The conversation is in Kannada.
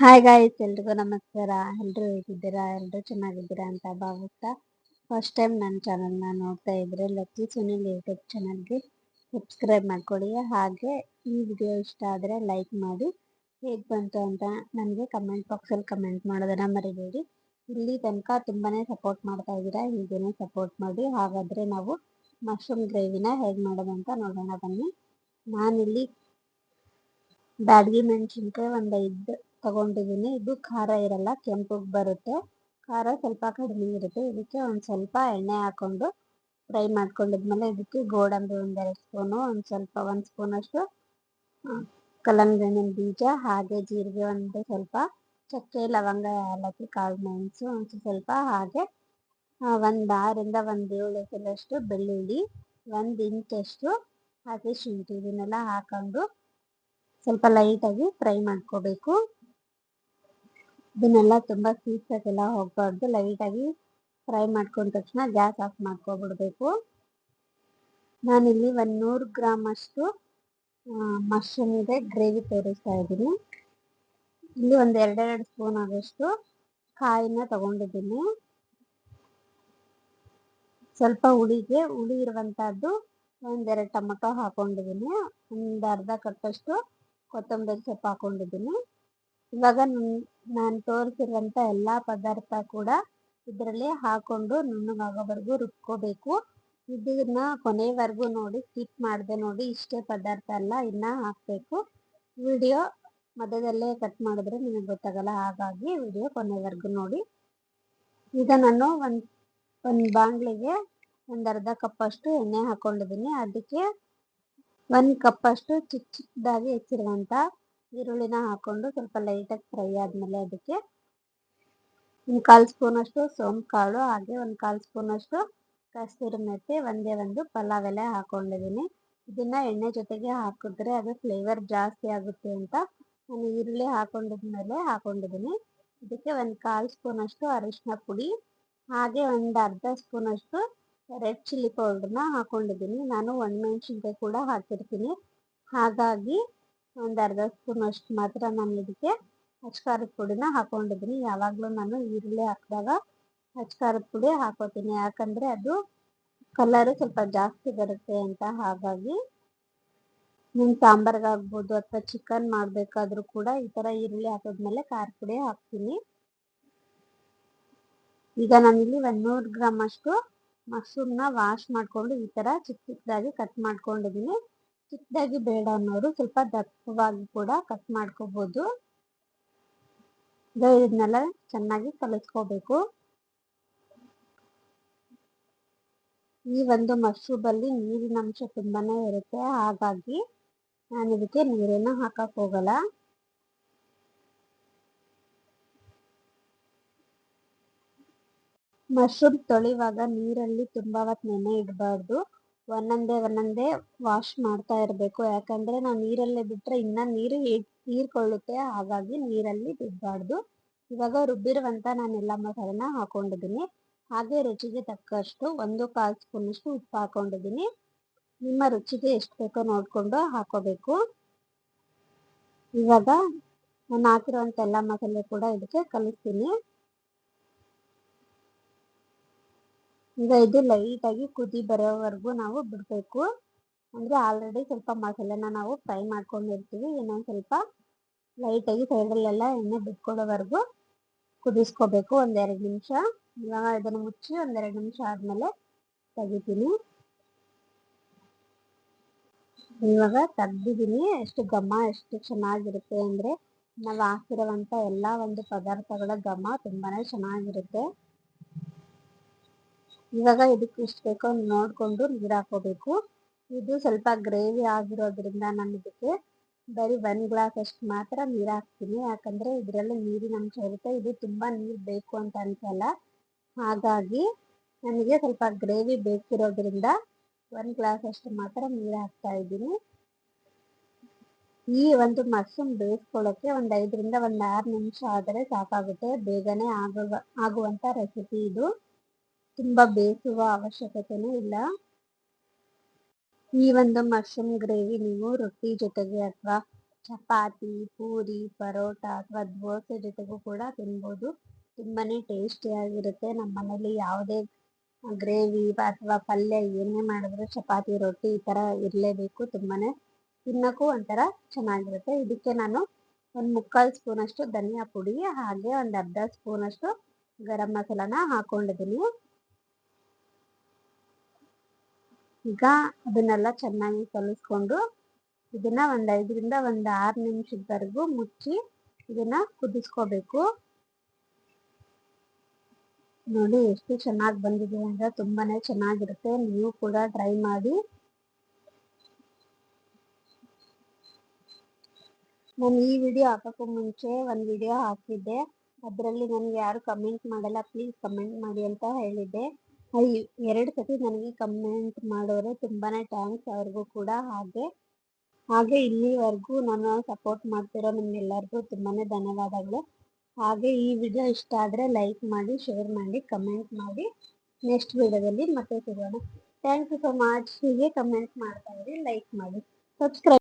ಹಾಯ್ ಗಾಯ್ಸ್, ಎಲ್ರಿಗೂ ನಮಸ್ಕಾರ. ಎಲ್ಲರೂ ಹೇಗಿದ್ದೀರಾ? ಎಲ್ಲರೂ ಚೆನ್ನಾಗಿದ್ದೀರಾ ಅಂತ ಭಾವಿಸ್ತಾ, ಫಸ್ಟ್ ಟೈಮ್ ನನ್ನ ಚಾನಲ್ನ ನೋಡ್ತಾ ಇದ್ರೆ ಲಕ್ಕಿ ಸುನಿಲ್ ಯೂಟ್ಯೂಬ್ ಚಾನಲ್ಗೆ ಸಬ್ಸ್ಕ್ರೈಬ್ ಮಾಡ್ಕೊಳ್ಳಿ. ಹಾಗೆ ಈ ವಿಡಿಯೋ ಇಷ್ಟ ಆದರೆ ಲೈಕ್ ಮಾಡಿ. ಹೇಗೆ ಬಂತು ಅಂತ ನನಗೆ ಕಮೆಂಟ್ ಬಾಕ್ಸಲ್ಲಿ ಕಮೆಂಟ್ ಮಾಡೋದನ್ನು ಮರಿಬೇಡಿ. ಇಲ್ಲಿ ತನಕ ತುಂಬಾ ಸಪೋರ್ಟ್ ಮಾಡ್ತಾ ಇದ್ದೀರಾ, ಹೀಗೇ ಸಪೋರ್ಟ್ ಮಾಡಿ. ಹಾಗಾದರೆ ನಾವು ಮಶ್ರೂಮ್ ಗ್ರೇವಿನ ಹೇಗೆ ಮಾಡೋದು ಅಂತ ನೋಡೋಣ ಬನ್ನಿ. ನಾನಿಲ್ಲಿ ಬ್ಯಾಡಗಿ ಮೆಣಸಿನ್ಕಾಯಿ ಒಂದು 5 ತಗೊಂಡಿದ್ದೀನಿ. ಇದು ಖಾರ ಇರಲ್ಲ, ಕೆಂಪಗೆ ಬರುತ್ತೆ. ಖಾರ ಸ್ವಲ್ಪ ಕಡಿಮೆ ಇರುತ್ತೆ. ಇದಕ್ಕೆ ಒಂದು ಸ್ವಲ್ಪ ಎಣ್ಣೆ ಹಾಕೊಂಡು ಫ್ರೈ ಮಾಡ್ಕೊಂಡಿದ್ಮೇಲೆ ಇದಕ್ಕೆ ಗೋಡಂಬಿ 1-2 ಸ್ಪೂನು, ಒಂದು ಸ್ಪೂನಷ್ಟು ಕಲ್ಲಂಗಡಿ ಹಣ್ಣಿನ ಬೀಜ, ಹಾಗೆ ಜೀರಿಗೆ ಒಂದು ಸ್ವಲ್ಪ, ಚಕ್ಕೆ, ಲವಂಗ, ಏಲಕ್ಕಿ, ಕಾಳು ಮೆಣಸು ಒಂದು ಸ್ವಲ್ಪ, ಹಾಗೆ 6-7 ಎಸಳಷ್ಟು ಬೆಳ್ಳುಳ್ಳಿ, 1 ಇಂಚಷ್ಟು ಹಾಗೆ ಶುಂಠಿ, ಇದನ್ನೆಲ್ಲ ಹಾಕೊಂಡು ಸ್ವಲ್ಪ ಲೈಟಾಗಿ ಫ್ರೈ ಮಾಡ್ಕೋಬೇಕು. ಇದನ್ನೆಲ್ಲ ತುಂಬ ಸೀಸಾಗೆಲ್ಲ ಹೋಗಬಾರ್ದು. ಲೈಟಾಗಿ ಫ್ರೈ ಮಾಡ್ಕೊಂಡ ತಕ್ಷಣ ಗ್ಯಾಸ್ ಆಫ್ ಮಾಡ್ಕೊಬಿಡ್ಬೇಕು. ನಾನಿಲ್ಲಿ 100 ಗ್ರಾಮ್ ಅಷ್ಟು ಮಶ್ರೂಮ್ ಇದೆ ಗ್ರೇವಿ ತೋರಿಸ್ತಾ ಇದ್ದೀನಿ. ಇಲ್ಲಿ ಒಂದು 2 ಸ್ಪೂನ್ ಆಗೋಷ್ಟು ಕಾಯಿನ ತಗೊಂಡಿದ್ದೀನಿ. ಸ್ವಲ್ಪ ಹುಳಿ ಇರುವಂತಹದ್ದು 1-2 ಟೊಮೊಟೊ ಹಾಕೊಂಡಿದ್ದೀನಿ. ಒಂದು ಅರ್ಧ ಕಪ್ಪಷ್ಟು ಕೊತ್ತಂಬರಿ ಸೊಪ್ಪು ಹಾಕೊಂಡಿದ್ದೀನಿ. ಇವಾಗ ನಾನು ತೋರಿಸಿರುವಂಥ ಎಲ್ಲ ಪದಾರ್ಥ ಕೂಡ ಇದರಲ್ಲಿ ಹಾಕೊಂಡು ನುಣ್ಣಗಾಗೋವರೆಗೂ ರುಬ್ಕೋಬೇಕು. ಇದನ್ನ ಕೊನೆವರೆಗೂ ನೋಡಿ, ಸ್ಕಿಪ್ ಮಾಡದೆ ನೋಡಿ. ಇಷ್ಟೇ ಪದಾರ್ಥ ಅಲ್ಲ, ಇನ್ನೂ ಹಾಕಬೇಕು. ವಿಡಿಯೋ ಮಧ್ಯದಲ್ಲೇ ಕಟ್ ಮಾಡಿದ್ರೆ ನಿಮಗೆ ಗೊತ್ತಾಗಲ್ಲ, ಹಾಗಾಗಿ ವಿಡಿಯೋ ಕೊನೆವರೆಗೂ ನೋಡಿ. ಈಗ ನಾನು ಒಂದು ಬಾಣಲಿಗೆ ಒಂದು ಅರ್ಧ ಕಪ್ಪಷ್ಟು ಎಣ್ಣೆ ಹಾಕೊಂಡಿದ್ದೀನಿ. ಅದಕ್ಕೆ 1 ಕಪ್ಪಷ್ಟು ಚಿಕ್ಕದಾಗಿ ಹೆಚ್ಚಿರುವಂಥ ಈರುಳ್ಳಿನ ಹಾಕೊಂಡು ಸ್ವಲ್ಪ ಲೈಟಾಗಿ ಫ್ರೈ ಆದಮೇಲೆ ಅದಕ್ಕೆ 1/4 ಸ್ಪೂನಷ್ಟು ಸೋಂಪು ಕಾಳು, ಹಾಗೆ 1/4 ಸ್ಪೂನಷ್ಟು ಕಸ್ತೂರಿ ಮೆಥಿ, ಒಂದು ಪಲಾವ್ ಎಲೆ ಹಾಕೊಂಡಿದ್ದೀನಿ. ಇದನ್ನು ಎಣ್ಣೆ ಜೊತೆಗೆ ಹಾಕಿದ್ರೆ ಅದು ಫ್ಲೇವರ್ ಜಾಸ್ತಿ ಆಗುತ್ತೆ ಅಂತ ನಾನು ಈರುಳ್ಳಿ ಹಾಕೊಂಡಿದ್ಮೇಲೆ ಹಾಕೊಂಡಿದ್ದೀನಿ. ಇದಕ್ಕೆ 1/4 ಸ್ಪೂನಷ್ಟು ಅರಿಶಿನ ಪುಡಿ, ಹಾಗೆ ಒಂದು ಅರ್ಧ ಸ್ಪೂನಷ್ಟು ರೆಡ್ ಚಿಲ್ಲಿ ಪೌಡ್ರನ್ನ ಹಾಕೊಂಡಿದ್ದೀನಿ. ನಾನು ಒಣಮೆಣಸಿನ್ಕಾಯಿ ಕೂಡ ಹಾಕಿರ್ತೀನಿ, ಹಾಗಾಗಿ ಒಂದು ಅರ್ಧ ಸ್ಪೂನಷ್ಟು ಮಾತ್ರ ನಾನು ಇದಕ್ಕೆ ಅಚ್ಕಾರದ ಪುಡಿನ ಹಾಕೊಂಡಿದ್ದೀನಿ. ಯಾವಾಗಲೂ ನಾನು ಈರುಳ್ಳಿ ಹಾಕಿದಾಗ ಅಚ್ಕಾರದ ಪುಡಿ ಹಾಕೋತೀನಿ, ಯಾಕಂದರೆ ಅದು ಕಲರು ಸ್ವಲ್ಪ ಜಾಸ್ತಿ ಬರುತ್ತೆ ಅಂತ. ಹಾಗಾಗಿ ನಿಮ್ಮ ಸಾಂಬಾರ್ಗೆ ಆಗ್ಬೋದು ಅಥವಾ ಚಿಕನ್ ಮಾಡಬೇಕಾದ್ರೂ ಕೂಡ ಈ ಥರ ಈರುಳ್ಳಿ ಹಾಕಿದ್ಮೇಲೆ ಖಾರ ಪುಡಿ ಹಾಕ್ತೀನಿ. ಈಗ ನಾನಿಲ್ಲಿ 100 ಗ್ರಾಮ್ ಅಷ್ಟು ಮಶ್ರೂಮ್ನ ವಾಶ್ ಮಾಡಿಕೊಂಡು ಈ ಥರ ಚಿಕ್ಕದಾಗಿ ಕಟ್ ಮಾಡ್ಕೊಂಡಿದ್ದೀನಿ. ಚಿಕ್ಕದಾಗಿ ಬೇಡ ಅನ್ನೋರು ಸ್ವಲ್ಪ ದಪ್ಪವಾಗಿ ಕೂಡ ಕಟ್ ಮಾಡ್ಕೋಬೋದು. ಇದನ್ನೆಲ್ಲ ಚೆನ್ನಾಗಿ ಕಲಿಸ್ಕೋಬೇಕು. ಈ ಒಂದು ಮಶ್ರೂಮಲ್ಲಿ ನೀರಿನ ಅಂಶ ತುಂಬಾನೇ ಇರುತ್ತೆ, ಹಾಗಾಗಿ ನಾನು ಇದಕ್ಕೆ ನೀರನ್ನು ಹಾಕಕ್ಕೆ ಹೋಗಲ್ಲ. ಮಶ್ರೂಮ್ ತೊಳೆಯುವಾಗ ನೀರಲ್ಲಿ ತುಂಬ ಹೊತ್ತು ನೆನೆ ಇಡಬಾರ್ದು. ಒಂದೊಂದೇ ವಾಶ್ ಮಾಡ್ತಾ ಇರಬೇಕು, ಯಾಕಂದರೆ ನಾವು ನೀರಲ್ಲೇ ಬಿಟ್ಟರೆ ಇನ್ನೂ ನೀರು ಹೀರ್ಕೊಳ್ಳುತ್ತೆ, ಹಾಗಾಗಿ ನೀರಲ್ಲಿ ಬಿಡಬಾರ್ದು. ಇವಾಗ ರುಬ್ಬಿರುವಂಥ ನಾನೆಲ್ಲ ಮಸಾಲೆನ ಹಾಕೊಂಡಿದ್ದೀನಿ. ಹಾಗೆ ರುಚಿಗೆ ತಕ್ಕಷ್ಟು 1/4 ಸ್ಪೂನಷ್ಟು ಉಪ್ಪು ಹಾಕೊಂಡಿದ್ದೀನಿ. ನಿಮ್ಮ ರುಚಿಗೆ ಎಷ್ಟು ಬೇಕೋ ನೋಡಿಕೊಂಡು ಹಾಕೋಬೇಕು. ಇವಾಗ ನಾನು ಹಾಕಿರುವಂಥ ಎಲ್ಲ ಮಸಾಲೆ ಕೂಡ ಇದಕ್ಕೆ ಕಲಿಸ್ತೀನಿ. ಈಗ ಇದು ಲೈಟಾಗಿ ಕುದಿ ಬರೋವರೆಗೂ ನಾವು ಬಿಡಬೇಕು. ಅಂದರೆ ಆಲ್ರೆಡಿ ಸ್ವಲ್ಪ ಮಸಾಲೆನ ನಾವು ಫ್ರೈ ಮಾಡ್ಕೊಂಡಿರ್ತೀವಿ. ಇನ್ನೊಂದು ಸ್ವಲ್ಪ ಲೈಟಾಗಿ ಸೈಡಲ್ಲೆಲ್ಲ ಎಣ್ಣೆ ಬಿಟ್ಕೊಳ್ಳೋವರೆಗೂ ಕುದಿಸ್ಕೋಬೇಕು 1-2 ನಿಮಿಷ. ಇವಾಗ ಇದನ್ನು ಮುಚ್ಚಿ 1-2 ನಿಮಿಷ ಆದಮೇಲೆ ತೆಗಿತೀನಿ. ಇವಾಗ ತೆಗ್ದಿದ್ದೀನಿ. ಎಷ್ಟು ಚೆನ್ನಾಗಿರುತ್ತೆ ಅಂದರೆ ನಾವು ಹಾಕಿರುವಂಥ ಎಲ್ಲ ಒಂದು ಪದಾರ್ಥಗಳ ಘಮ ತುಂಬಾ ಚೆನ್ನಾಗಿರುತ್ತೆ. ಇವಾಗ ಇದಕ್ಕೆ ಎಷ್ಟು ಬೇಕೋ ನೋಡಿಕೊಂಡು ನೀರು ಹಾಕೋಬೇಕು. ಇದು ಸ್ವಲ್ಪ ಗ್ರೇವಿ ಆಗಿರೋದ್ರಿಂದ ನಾನು ಇದಕ್ಕೆ ಬರೀ 1 ಗ್ಲಾಸ್ ಅಷ್ಟು ಮಾತ್ರ ನೀರು ಹಾಕ್ತೀನಿ, ಯಾಕಂದರೆ ಇದರಲ್ಲಿ ನೀರಿನ ಅಂಶ ಇರುತ್ತೆ. ಇದು ತುಂಬ ನೀರು ಬೇಕು ಅಂತ ಅನಿಸಲ್ಲ, ಹಾಗಾಗಿ ನನಗೆ ಸ್ವಲ್ಪ ಗ್ರೇವಿ ಬೇಕಿರೋದ್ರಿಂದ 1 ಗ್ಲಾಸ್ ಅಷ್ಟು ಮಾತ್ರ ನೀರು ಹಾಕ್ತಾ ಇದ್ದೀನಿ. ಈ ಒಂದು ಮಶ್ರೂಮ್ ಬೇಯಿಸ್ಕೊಳ್ಳೋಕ್ಕೆ ಒಂದು 5-6 ನಿಮಿಷ ಆದರೆ ಸಾಕಾಗುತ್ತೆ. ಬೇಗನೆ ಆಗುವಂಥ ರೆಸಿಪಿ ಇದು, ತುಂಬ ಬೇಯಿಸುವ ಅವಶ್ಯಕತೆಯೂ ಇಲ್ಲ. ಈ ಒಂದು ಮಶ್ರೂಮ್ ಗ್ರೇವಿ ನೀವು ರೊಟ್ಟಿ ಜೊತೆಗೆ ಅಥವಾ ಚಪಾತಿ, ಪೂರಿ, ಪರೋಟ ಅಥವಾ ದೋಸೆ ಜೊತೆಗೂ ಕೂಡ ತಿನ್ಬೋದು. ತುಂಬಾನೇ ಟೇಸ್ಟಿಯಾಗಿರುತ್ತೆ. ನಮ್ಮ ಮನೇಲಿ ಯಾವುದೇ ಗ್ರೇವಿ ಅಥವಾ ಪಲ್ಯ ಏನೇ ಮಾಡಿದ್ರು ಚಪಾತಿ, ರೊಟ್ಟಿ ಈ ಥರ ಇರಲೇಬೇಕು. ತುಂಬಾನೇ ತಿನ್ನೋಕ್ಕೂ ಒಂಥರ ಚೆನ್ನಾಗಿರುತ್ತೆ. ಇದಕ್ಕೆ ನಾನು ಒಂದು 3/4 ಸ್ಪೂನಷ್ಟು ಧನಿಯಾ ಪುಡಿ ಹಾಗೆ ಒಂದು ಅರ್ಧ ಸ್ಪೂನಷ್ಟು ಗರಂ ಮಸಾಲಾನ ಹಾಕೊಂಡಿದ್ದೀನಿ. ಈಗ ಅದನ್ನೆಲ್ಲ ಚೆನ್ನಾಗಿ ಕಲಿಸ್ಕೊಂಡು ಇದನ್ನ ಒಂದು 5ರಿಂದ 6 ನಿಮಿಷದವರೆಗೂ ಮುಚ್ಚಿ ಇದನ್ನ ಕುದಿಸ್ಕೋಬೇಕು. ನೋಡಿ ಎಷ್ಟು ಚೆನ್ನಾಗಿ ಬಂದಿದೆ ಅಂದ್ರೆ ತುಂಬಾನೇ ಚೆನ್ನಾಗಿರುತ್ತೆ. ನೀವು ಕೂಡ ಟ್ರೈ ಮಾಡಿ. ನಾನು ಈ ವಿಡಿಯೋ ಹಾಕೋಕ್ಕೂ ಮುಂಚೆ ಒಂದು ವಿಡಿಯೋ ಹಾಕಿದ್ದೆ. ಅದರಲ್ಲಿ ನನಗೆ ಯಾರು ಕಮೆಂಟ್ ಮಾಡಲ್ಲ, ಪ್ಲೀಸ್ ಕಮೆಂಟ್ ಮಾಡಿ ಅಂತ ಹೇಳಿದ್ದೆ. 2 ಸತಿ ನನಗೆ ಕಮೆಂಟ್ ಮಾಡೋರು, ತುಂಬಾನೇ ಥ್ಯಾಂಕ್ಸ್ ಅವ್ರಿಗೂ ಕೂಡ. ಹಾಗೆ ಇಲ್ಲಿವರೆಗೂ ನಾನು ಸಪೋರ್ಟ್ ಮಾಡ್ತಿರೋ ನಿಮ್ಗೆಲ್ಲರಿಗೂ ತುಂಬಾನೇ ಧನ್ಯವಾದಗಳು. ಹಾಗೆ ಈ ವಿಡಿಯೋ ಇಷ್ಟ ಆದರೆ ಲೈಕ್ ಮಾಡಿ, ಶೇರ್ ಮಾಡಿ, ಕಮೆಂಟ್ ಮಾಡಿ. ನೆಕ್ಸ್ಟ್ ವಿಡಿಯೋದಲ್ಲಿ ಮತ್ತೆ ಸಿಗೋಣ. Thank you so much. ಹೀಗೆ ಕಮೆಂಟ್ ಮಾಡ್ತಾ ಇರಿ, ಲೈಕ್ ಮಾಡಿ, ಸಬ್ಸ್ಕ್ರೈಬ್